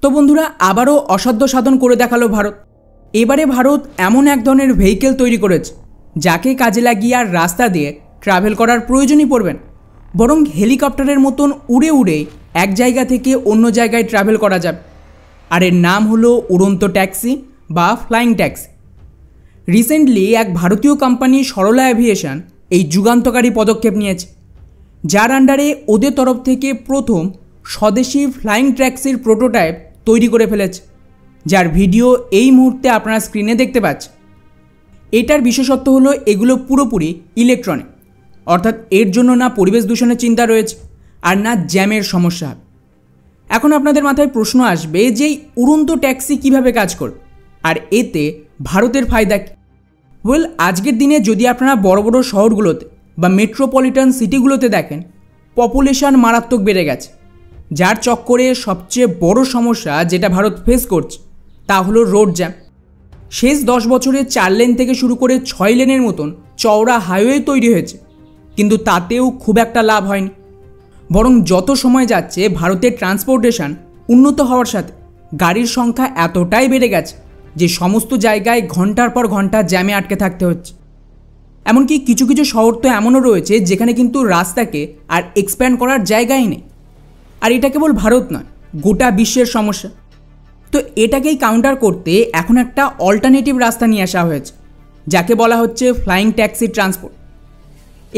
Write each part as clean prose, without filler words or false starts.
তো বন্ধুরা আবারও অসাধ্য সাধন করে দেখালো ভারত। এবারে ভারত এমন এক ধরনের ভেহিকেল তৈরি করেছে যাকে কাজে লাগিয়ে আর রাস্তা দিয়ে ট্রাভেল করার প্রয়োজনই পড়বে না, বরং হেলিকপ্টারের মতন উড়ে উড়ে এক জায়গা থেকে অন্য জায়গায় ট্রাভেল করা যাবে। আর এর নাম হলো উড়ন্ত ট্যাক্সি বা ফ্লাইং ট্যাক্সি। রিসেন্টলি এক ভারতীয় কোম্পানি সরলা অ্যাভিয়েশন এই যুগান্তকারী পদক্ষেপ নিয়েছে, যার আন্ডারে ওদের তরফ থেকে প্রথম স্বদেশি ফ্লাইং ট্যাক্সির প্রোটোটাইপ তৈরি করে ফেলেছে, যার ভিডিও এই মুহূর্তে আপনারা স্ক্রিনে দেখতে পাচ্ছেন। এটার বিশেষত্ব হলো এগুলো পুরোপুরি ইলেকট্রনিক, অর্থাৎ এর জন্য না পরিবেশ দূষণের চিন্তা রয়েছে আর না জ্যামের সমস্যা হবে। এখন আপনাদের মাথায় প্রশ্ন আসবে যে উড়ন্ত ট্যাক্সি কিভাবে কাজ করবে আর এতে ভারতের ফায়দা কী? ওয়েল, আজকের দিনে যদি আপনারা বড় বড় শহরগুলোতে বা মেট্রোপলিটন সিটিগুলোতে দেখেন, পপুলেশন মারাত্মক বেড়ে গেছে, যার চক্করে সবচেয়ে বড় সমস্যা যেটা ভারত ফেস করছে তা হলো রোড জ্যাম। শেষ 10 বছরে 4 লেন থেকে শুরু করে 6 লেনের মতন চওড়া হাইওয়ে তৈরি হয়েছে, কিন্তু তাতেও খুব একটা লাভ হয়নি। বরং যত সময় যাচ্ছে ভারতের ট্রান্সপোর্টেশন উন্নত হওয়ার সাথে গাড়ির সংখ্যা এতটাই বেড়ে গেছে যে সমস্ত জায়গায় ঘন্টার পর ঘন্টা জ্যামে আটকে থাকতে হচ্ছে। এমনকি কিছু কিছু শহর তো এমনও রয়েছে যেখানে কিন্তু রাস্তাকে আর এক্সপ্যান্ড করার জায়গাই নেই। আর এটা কেবল ভারত নয়, গোটা বিশ্বের সমস্যা। তো এটাকেই কাউন্টার করতে এখন একটা অল্টারনেটিভ রাস্তা নিয়ে আসা হয়েছে, যাকে বলা হচ্ছে ফ্লাইং ট্যাক্সি ট্রান্সপোর্ট।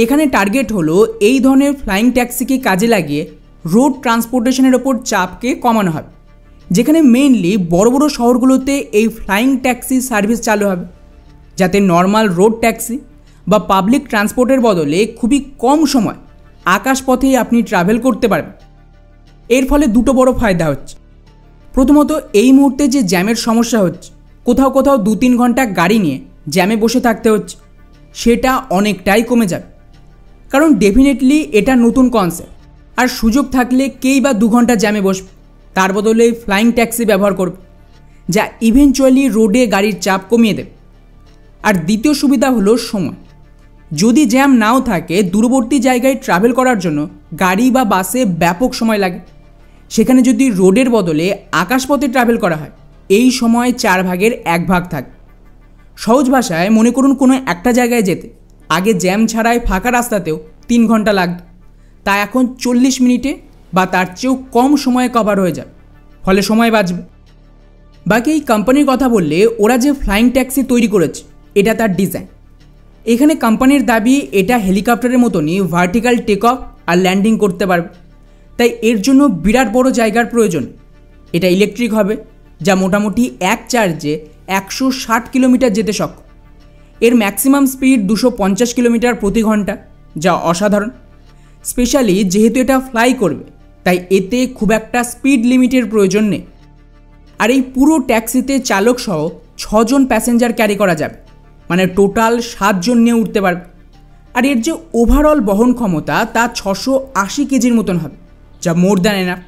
এখানে টার্গেট হলো এই ধরনের ফ্লাইং ট্যাক্সিকে কাজে লাগিয়ে রোড ট্রান্সপোর্টেশনের ওপর চাপকে কমানো হবে, যেখানে মেইনলি বড় বড় শহরগুলোতে এই ফ্লাইং ট্যাক্সি সার্ভিস চালু হবে, যাতে নর্মাল রোড ট্যাক্সি বা পাবলিক ট্রান্সপোর্টের বদলে খুবই কম সময় আকাশপথেই আপনি ট্রাভেল করতে পারবেন। এর ফলে দুটো বড় ফায়দা হচ্ছে। প্রথমত, এই মুহূর্তে যে জ্যামের সমস্যা হচ্ছে, কোথাও কোথাও 2-3 ঘন্টা গাড়ি নিয়ে জ্যামে বসে থাকতে হচ্ছে, সেটা অনেকটাই কমে যাবে। কারণ ডেফিনেটলি এটা নতুন কনসেপ্ট, আর সুযোগ থাকলে কেই বা 2 ঘন্টা জ্যামে বসবে, তার বদলে ফ্লাইং ট্যাক্সি ব্যবহার করবে, যা ইভেনচুয়ালি রোডে গাড়ির চাপ কমিয়ে দেবে। আর দ্বিতীয় সুবিধা হলো সময়। যদি জ্যাম নাও থাকে, দূরবর্তী জায়গায় ট্রাভেল করার জন্য গাড়ি বা বাসে ব্যাপক সময় লাগে, সেখানে যদি রোডের বদলে আকাশপথে ট্রাভেল করা হয়, এই সময় 4 ভাগের 1 ভাগ থাকে। সহজ ভাষায় মনে করুন, কোনো একটা জায়গায় যেতে আগে জ্যাম ছাড়াই ফাঁকা রাস্তাতেও 3 ঘন্টা লাগত, তা এখন 40 মিনিটে বা তার চেয়েও কম সময়ে কভার হয়ে যায়, ফলে সময় বাঁচবে। বাকি এই কোম্পানির কথা বললে, ওরা যে ফ্লাইং ট্যাক্সি তৈরি করেছে এটা তার ডিজাইন। এখানে কোম্পানির দাবি এটা হেলিকপ্টারের মতনই ভার্টিক্যাল টেক অফ আর ল্যান্ডিং করতে পারবে, তাই এর জন্য বিরাট বড় জায়গার প্রয়োজন। এটা ইলেকট্রিক হবে, যা মোটামুটি এক চার্জে 160 কিলোমিটার যেতে সক্ষম। এর ম্যাক্সিমাম স্পিড 250 কিলোমিটার প্রতি ঘন্টা, যা অসাধারণ। স্পেশালি যেহেতু এটা ফ্লাই করবে, তাই এতে খুব একটা স্পিড লিমিটের প্রয়োজন নেই। আর এই পুরো ট্যাক্সিতে চালক সহ 6 জন প্যাসেঞ্জার ক্যারি করা যাবে, মানে টোটাল 7 জন নিয়ে উঠতে পারবে। আর এর যে ওভারঅল বহন ক্ষমতা তা 680 কেজির মতন হবে, যা মোর দ্যান এনাফ।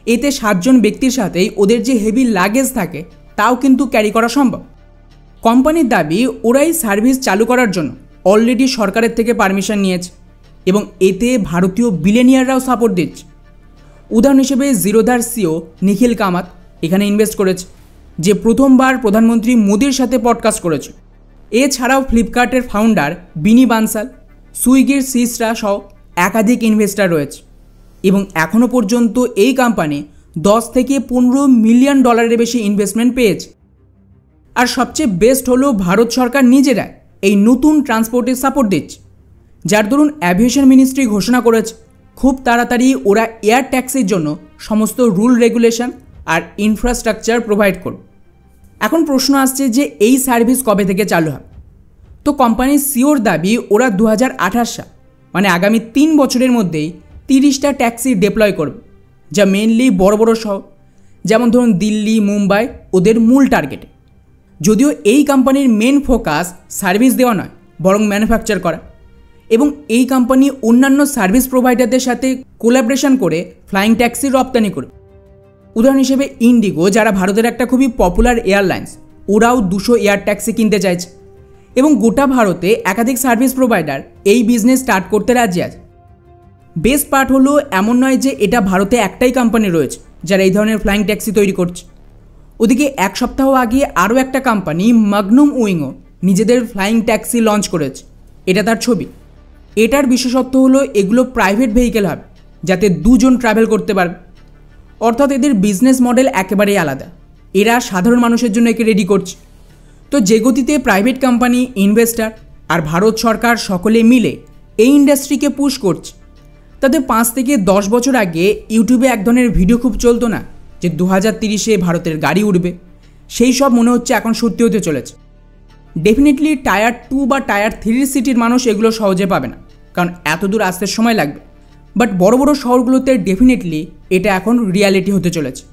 এতে 7 জন ব্যক্তির সাথেই ওদের যে হেভি লাগেজ থাকে তাও কিন্তু ক্যারি করা সম্ভব। কোম্পানির দাবি ওরাই সার্ভিস চালু করার জন্য অলরেডি সরকারের থেকে পারমিশন নিয়েছে, এবং এতে ভারতীয় বিলিয়নিয়াররাও সাপোর্ট দিচ্ছে। উদাহরণ হিসেবে জিরোধার সিও নিখিল কামাত এখানে ইনভেস্ট করেছে, যে প্রথমবার প্রধানমন্ত্রী মোদির সাথে পডকাস্ট করেছে। এছাড়াও ফ্লিপকার্টের ফাউন্ডার বিনি বানসাল, সুইগির সিসরা সহ একাধিক ইনভেস্টার রয়েছে, এবং এখনও পর্যন্ত এই কোম্পানি $10 থেকে $15 মিলিয়ন বেশি ইনভেস্টমেন্ট পেয়েছে। আর সবচেয়ে বেস্ট হলো ভারত সরকার নিজেরা এই নতুন ট্রান্সপোর্টের সাপোর্ট দিচ্ছে, যার দরুন অ্যাভিয়েশন মিনিস্ট্রি ঘোষণা করেছে খুব তাড়াতাড়ি ওরা এয়ার ট্যাক্সির জন্য সমস্ত রুল রেগুলেশন আর ইনফ্রাস্ট্রাকচার প্রোভাইড করবে। এখন প্রশ্ন আসছে যে এই সার্ভিস কবে থেকে চালু হবে? তো কোম্পানির সিওর দাবি ওরা 2028 সাল, মানে আগামী 3 বছরের মধ্যেই 30টা ট্যাক্সি ডিপ্লয় করবে, যা মেনলি বড় বড় শহর, যেমন ধরুন দিল্লি, মুম্বাই ওদের মূল টার্গেটে। যদিও এই কোম্পানির মেন ফোকাস সার্ভিস দেওয়া নয়, বরং ম্যানুফ্যাকচার করা। এবং এই কোম্পানি অন্যান্য সার্ভিস প্রোভাইডারদের সাথে কোলাবোরেশন করে ফ্লাইং ট্যাক্সি রপ্তানি করবে। উদাহরণ হিসেবে ইন্ডিগো, যারা ভারতের একটা খুবই পপুলার এয়ারলাইন্স, ওরাও 200 এয়ার ট্যাক্সি কিনতে চাইছে, এবং গোটা ভারতে একাধিক সার্ভিস প্রোভাইডার এই বিজনেস স্টার্ট করতে রাজি আছে। বেস্ট পার্ট হলো এমন নয় যে এটা ভারতে একটাই কোম্পানি রয়েছে যারা এই ধরনের ফ্লাইং ট্যাক্সি তৈরি করছে। ওদিকে এক সপ্তাহ আগে আরও একটা কোম্পানি ম্যাগনাম উইংও নিজেদের ফ্লাইং ট্যাক্সি লঞ্চ করেছে। এটা তার ছবি। এটার বিশেষত্ব হলো এগুলো প্রাইভেট ভেহিকেল হবে, যাতে দুজন ট্রাভেল করতে পারবে। অর্থাৎ এদের বিজনেস মডেল একেবারেই আলাদা। এরা সাধারণ মানুষের জন্য একে রেডি করছে। তো যে গতিতে প্রাইভেট কোম্পানি, ইনভেস্টার আর ভারত সরকার সকলে মিলে এই ইন্ডাস্ট্রিকে পুশ করছে, তাতে 5 থেকে 10 বছর আগে ইউটিউবে এক ধরনের ভিডিও খুব চলতো না যে 2030-এ ভারতের গাড়ি উঠবে, সেই সব মনে হচ্ছে এখন সত্যি হতে চলেছে। ডেফিনেটলি টায়ার 2 বা টায়ার 3 সিটির মানুষ এগুলো সহজে পাবে না, কারণ এত দূর আসতে সময় লাগবে। বাট বড় বড় শহরগুলোতে ডেফিনেটলি এটা এখন রিয়ালিটি হতে চলেছে।